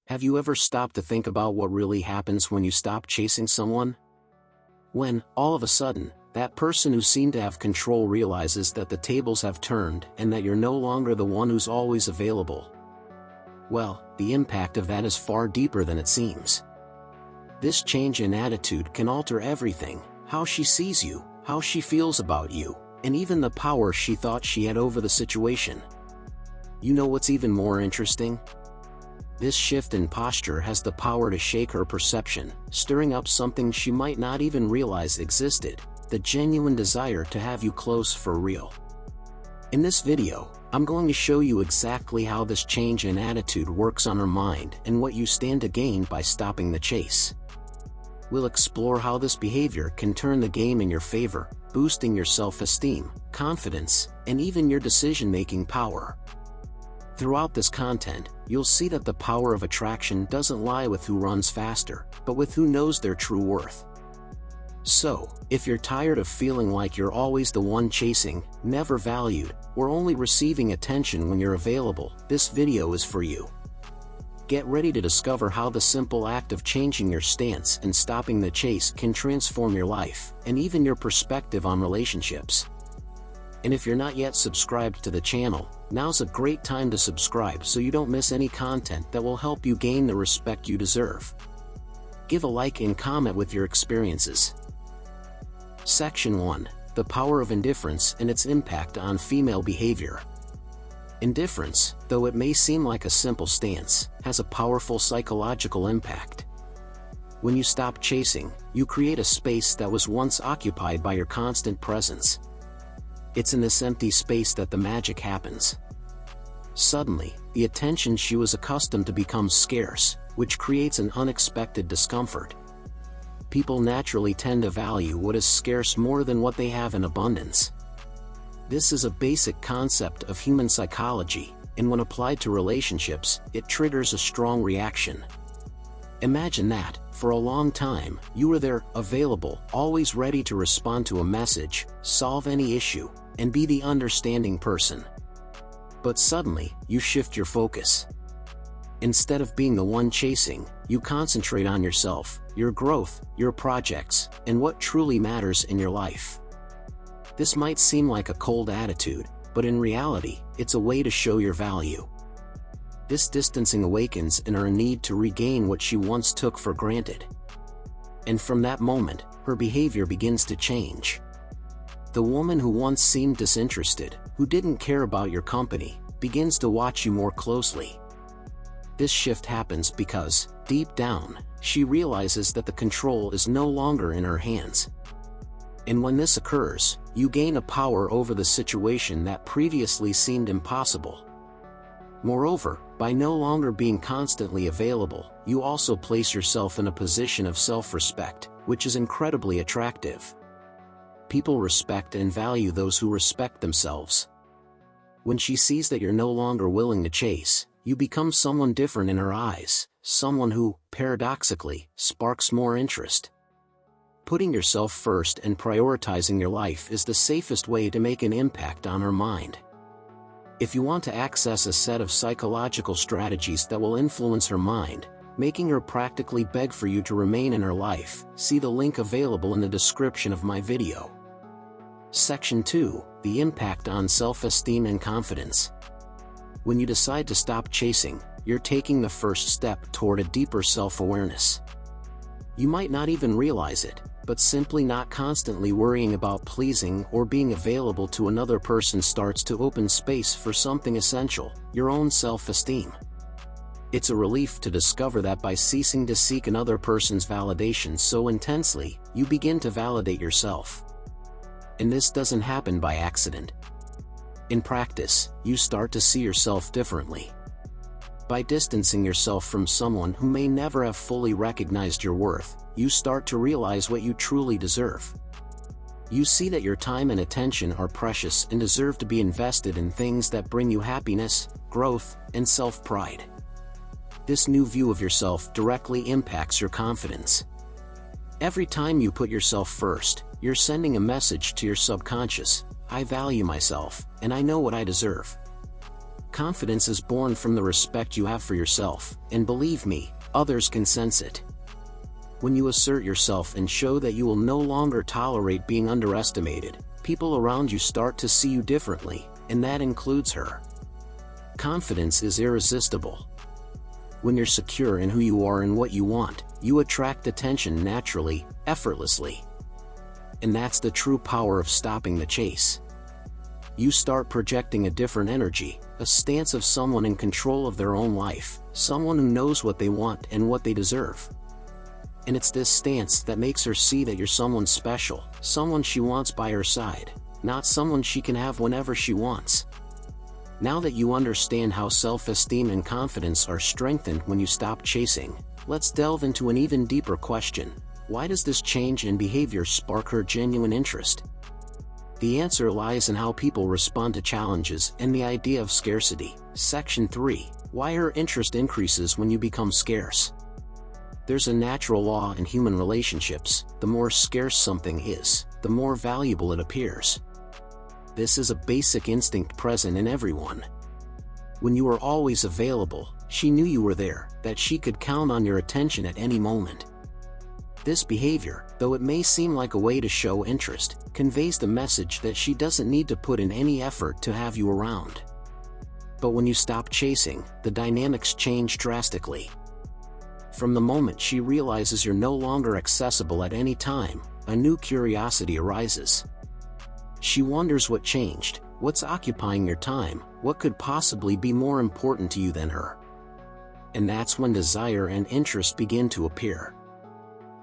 Have you ever stopped to think about what really happens when you stop chasing someone? When, all of a sudden, that person who seemed to have control realizes that the tables have turned and that you're no longer the one who's always available. Well, the impact of that is far deeper than it seems. This change in attitude can alter everything: how she sees you, how she feels about you, and even the power she thought she had over the situation. You know what's even more interesting? This shift in posture has the power to shake her perception, stirring up something she might not even realize existed: the genuine desire to have you close for real. In this video, I'm going to show you exactly how this change in attitude works on her mind and what you stand to gain by stopping the chase. We'll explore how this behavior can turn the game in your favor, boosting your self-esteem, confidence, and even your decision-making power. Throughout this content, you'll see that the power of attraction doesn't lie with who runs faster, but with who knows their true worth. So, if you're tired of feeling like you're always the one chasing, never valued, or only receiving attention when you're available, this video is for you. Get ready to discover how the simple act of changing your stance and stopping the chase can transform your life, and even your perspective on relationships. And if you're not yet subscribed to the channel, now's a great time to subscribe so you don't miss any content that will help you gain the respect you deserve. Give a like and comment with your experiences. Section 1. The power of indifference and its impact on female behavior. Indifference, though it may seem like a simple stance, has a powerful psychological impact. When you stop chasing, you create a space that was once occupied by your constant presence. It's in this empty space that the magic happens. Suddenly, the attention she was accustomed to becomes scarce, which creates an unexpected discomfort. People naturally tend to value what is scarce more than what they have in abundance. This is a basic concept of human psychology, and when applied to relationships, it triggers a strong reaction. Imagine that, for a long time, you were there, available, always ready to respond to a message, solve any issue, and be the understanding person. But suddenly, you shift your focus. Instead of being the one chasing, you concentrate on yourself, your growth, your projects, and what truly matters in your life. This might seem like a cold attitude, but in reality, it's a way to show your value. This distancing awakens in her a need to regain what she once took for granted. And from that moment, her behavior begins to change. The woman who once seemed disinterested, who didn't care about your company, begins to watch you more closely. This shift happens because, deep down, she realizes that the control is no longer in her hands. And when this occurs, you gain a power over the situation that previously seemed impossible. Moreover, by no longer being constantly available, you also place yourself in a position of self-respect, which is incredibly attractive. People respect and value those who respect themselves. When she sees that you're no longer willing to chase, you become someone different in her eyes, someone who, paradoxically, sparks more interest. Putting yourself first and prioritizing your life is the safest way to make an impact on her mind. If you want to access a set of psychological strategies that will influence her mind, making her practically beg for you to remain in her life, see the link available in the description of my video. Section 2. The impact on self-esteem and confidence. When you decide to stop chasing, you're taking the first step toward a deeper self-awareness. You might not even realize it, but simply not constantly worrying about pleasing or being available to another person starts to open space for something essential: your own self-esteem. It's a relief to discover that by ceasing to seek another person's validation so intensely, you begin to validate yourself. And this doesn't happen by accident. In practice, you start to see yourself differently. By distancing yourself from someone who may never have fully recognized your worth, you start to realize what you truly deserve. You see that your time and attention are precious and deserve to be invested in things that bring you happiness, growth, and self-pride. This new view of yourself directly impacts your confidence. Every time you put yourself first, you're sending a message to your subconscious: I value myself, and I know what I deserve. Confidence is born from the respect you have for yourself, and believe me, others can sense it. When you assert yourself and show that you will no longer tolerate being underestimated, people around you start to see you differently, and that includes her. Confidence is irresistible. When you're secure in who you are and what you want, you attract attention naturally, effortlessly. And that's the true power of stopping the chase. You start projecting a different energy, a stance of someone in control of their own life, someone who knows what they want and what they deserve. And it's this stance that makes her see that you're someone special, someone she wants by her side, not someone she can have whenever she wants. Now that you understand how self-esteem and confidence are strengthened when you stop chasing, let's delve into an even deeper question. Why does this change in behavior spark her genuine interest? The answer lies in how people respond to challenges and the idea of scarcity. Section 3. Why her interest increases when you become scarce. There's a natural law in human relationships: the more scarce something is, the more valuable it appears. This is a basic instinct present in everyone. When you were always available, she knew you were there, that she could count on your attention at any moment. This behavior, though it may seem like a way to show interest, conveys the message that she doesn't need to put in any effort to have you around. But when you stop chasing, the dynamics change drastically. From the moment she realizes you're no longer accessible at any time, a new curiosity arises. She wonders what changed, what's occupying your time, what could possibly be more important to you than her. And that's when desire and interest begin to appear.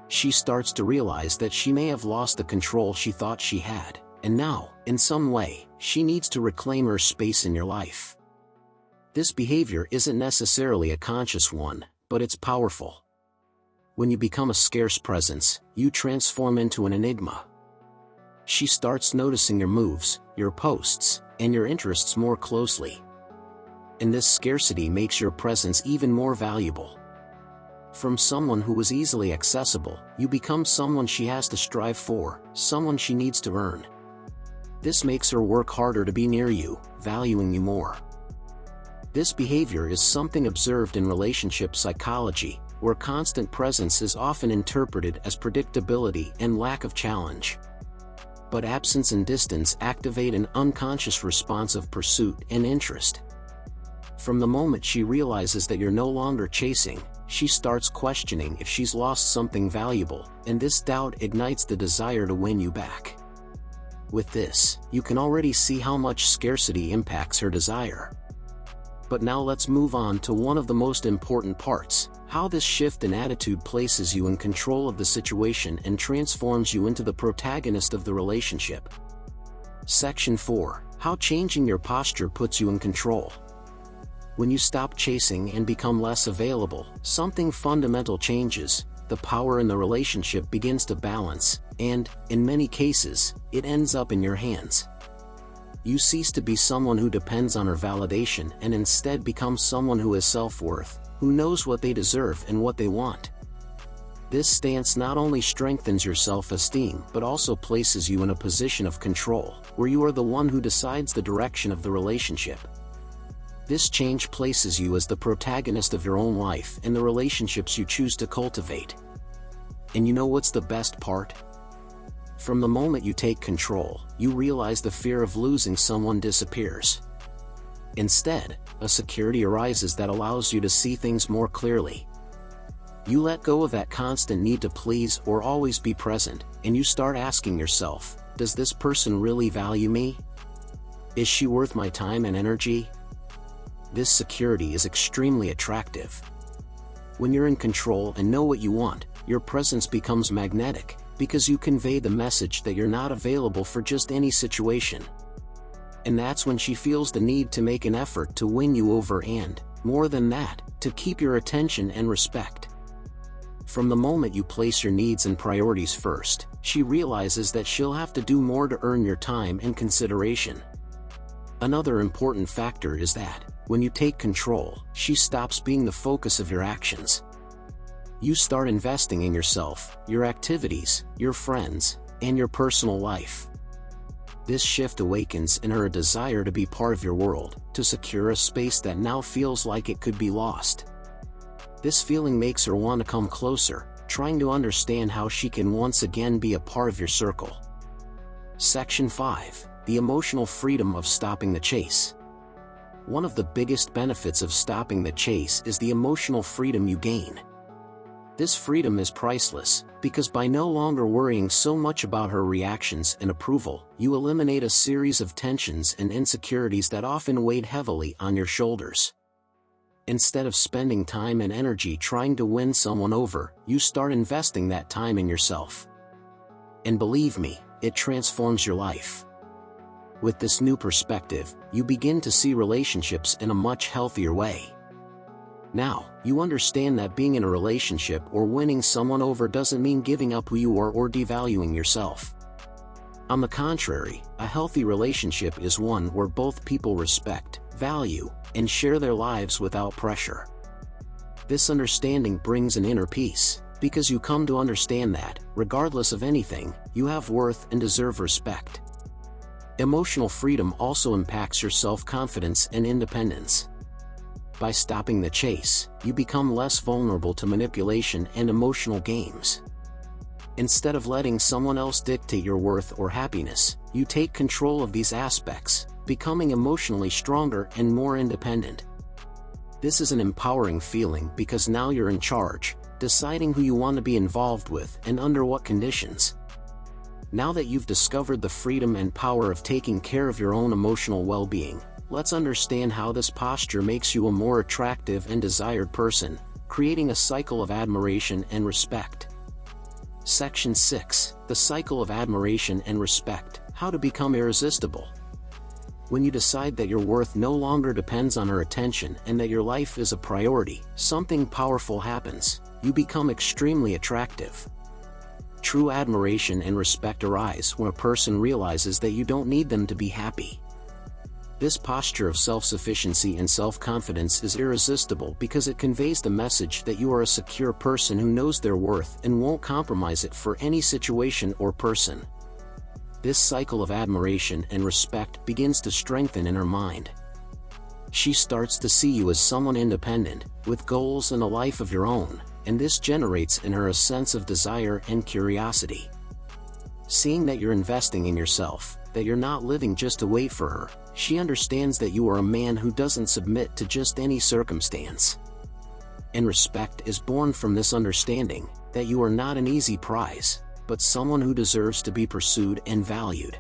She starts to realize that she may have lost the control she thought she had, and now, in some way, she needs to reclaim her space in your life. This behavior isn't necessarily a conscious one, but it's powerful. When you become a scarce presence, you transform into an enigma. She starts noticing your moves, your posts, and your interests more closely. And this scarcity makes your presence even more valuable. From someone who was easily accessible, you become someone she has to strive for, someone she needs to earn. This makes her work harder to be near you, valuing you more. This behavior is something observed in relationship psychology, where constant presence is often interpreted as predictability and lack of challenge. But absence and distance activate an unconscious response of pursuit and interest. From the moment she realizes that you're no longer chasing, she starts questioning if she's lost something valuable, and this doubt ignites the desire to win you back. With this, you can already see how much scarcity impacts her desire. But now let's move on to one of the most important parts: how this shift in attitude places you in control of the situation and transforms you into the protagonist of the relationship. Section 4. How changing your posture puts you in control. When you stop chasing and become less available, something fundamental changes. The power in the relationship begins to balance, and, in many cases, it ends up in your hands. You cease to be someone who depends on her validation and instead become someone who has self-worth, who knows what they deserve and what they want. This stance not only strengthens your self-esteem but also places you in a position of control, where you are the one who decides the direction of the relationship. This change places you as the protagonist of your own life and the relationships you choose to cultivate. And you know what's the best part? From the moment you take control, you realize the fear of losing someone disappears. Instead, a security arises that allows you to see things more clearly. You let go of that constant need to please or always be present, and you start asking yourself, does this person really value me? Is she worth my time and energy? This security is extremely attractive. When you're in control and know what you want, your presence becomes magnetic, because you convey the message that you're not available for just any situation. And that's when she feels the need to make an effort to win you over and, more than that, to keep your attention and respect. From the moment you place your needs and priorities first, she realizes that she'll have to do more to earn your time and consideration. Another important factor is that, when you take control, she stops being the focus of your actions. You start investing in yourself, your activities, your friends, and your personal life. This shift awakens in her a desire to be part of your world, to secure a space that now feels like it could be lost. This feeling makes her want to come closer, trying to understand how she can once again be a part of your circle. Section 5. The emotional freedom of stopping the chase. One of the biggest benefits of stopping the chase is the emotional freedom you gain. This freedom is priceless, because by no longer worrying so much about her reactions and approval, you eliminate a series of tensions and insecurities that often weighed heavily on your shoulders. Instead of spending time and energy trying to win someone over, you start investing that time in yourself. And believe me, it transforms your life. With this new perspective, you begin to see relationships in a much healthier way. Now, you understand that being in a relationship or winning someone over doesn't mean giving up who you are or devaluing yourself. On the contrary, a healthy relationship is one where both people respect, value, and share their lives without pressure. This understanding brings an inner peace, because you come to understand that, regardless of anything, you have worth and deserve respect. Emotional freedom also impacts your self-confidence and independence. By stopping the chase, you become less vulnerable to manipulation and emotional games. Instead of letting someone else dictate your worth or happiness, you take control of these aspects, becoming emotionally stronger and more independent. This is an empowering feeling because now you're in charge, deciding who you want to be involved with and under what conditions. Now that you've discovered the freedom and power of taking care of your own emotional well-being, let's understand how this posture makes you a more attractive and desired person, creating a cycle of admiration and respect. Section 6. The cycle of admiration and respect, how to become irresistible. When you decide that your worth no longer depends on her attention and that your life is a priority, something powerful happens. You become extremely attractive. True admiration and respect arise when a person realizes that you don't need them to be happy. This posture of self-sufficiency and self-confidence is irresistible because it conveys the message that you are a secure person who knows their worth and won't compromise it for any situation or person. This cycle of admiration and respect begins to strengthen in her mind. She starts to see you as someone independent, with goals and a life of your own, and this generates in her a sense of desire and curiosity. Seeing that you're investing in yourself, that you're not living just to wait for her, she understands that you are a man who doesn't submit to just any circumstance. And respect is born from this understanding, that you are not an easy prize, but someone who deserves to be pursued and valued.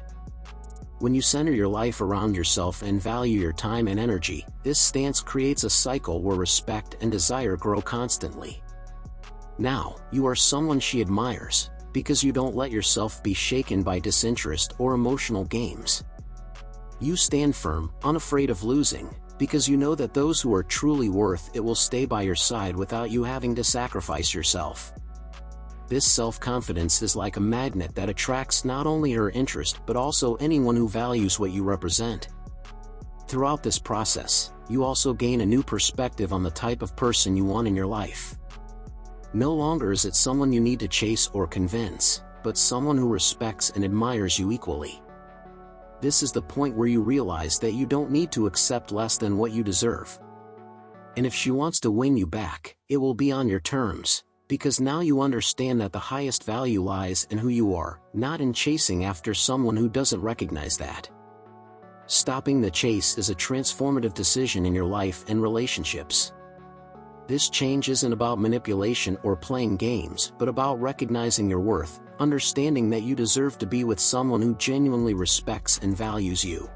When you center your life around yourself and value your time and energy, this stance creates a cycle where respect and desire grow constantly. Now, you are someone she admires, because you don't let yourself be shaken by disinterest or emotional games. You stand firm, unafraid of losing, because you know that those who are truly worth it will stay by your side without you having to sacrifice yourself. This self-confidence is like a magnet that attracts not only her interest but also anyone who values what you represent. Throughout this process, you also gain a new perspective on the type of person you want in your life. No longer is it someone you need to chase or convince, but someone who respects and admires you equally. This is the point where you realize that you don't need to accept less than what you deserve. And if she wants to win you back, it will be on your terms, because now you understand that the highest value lies in who you are, not in chasing after someone who doesn't recognize that. Stopping the chase is a transformative decision in your life and relationships. This change isn't about manipulation or playing games, but about recognizing your worth, understanding that you deserve to be with someone who genuinely respects and values you.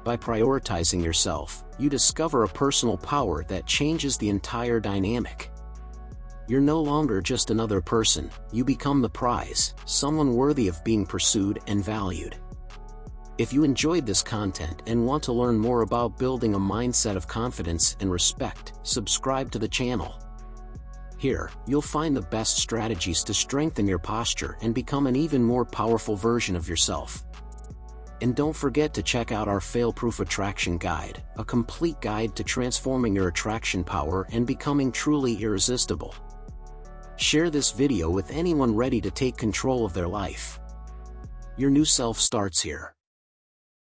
By prioritizing yourself, you discover a personal power that changes the entire dynamic. You're no longer just another person, you become the prize, someone worthy of being pursued and valued. If you enjoyed this content and want to learn more about building a mindset of confidence and respect, subscribe to the channel. Here, you'll find the best strategies to strengthen your posture and become an even more powerful version of yourself. And don't forget to check out our Fail-Proof Attraction Guide, a complete guide to transforming your attraction power and becoming truly irresistible. Share this video with anyone ready to take control of their life. Your new self starts here.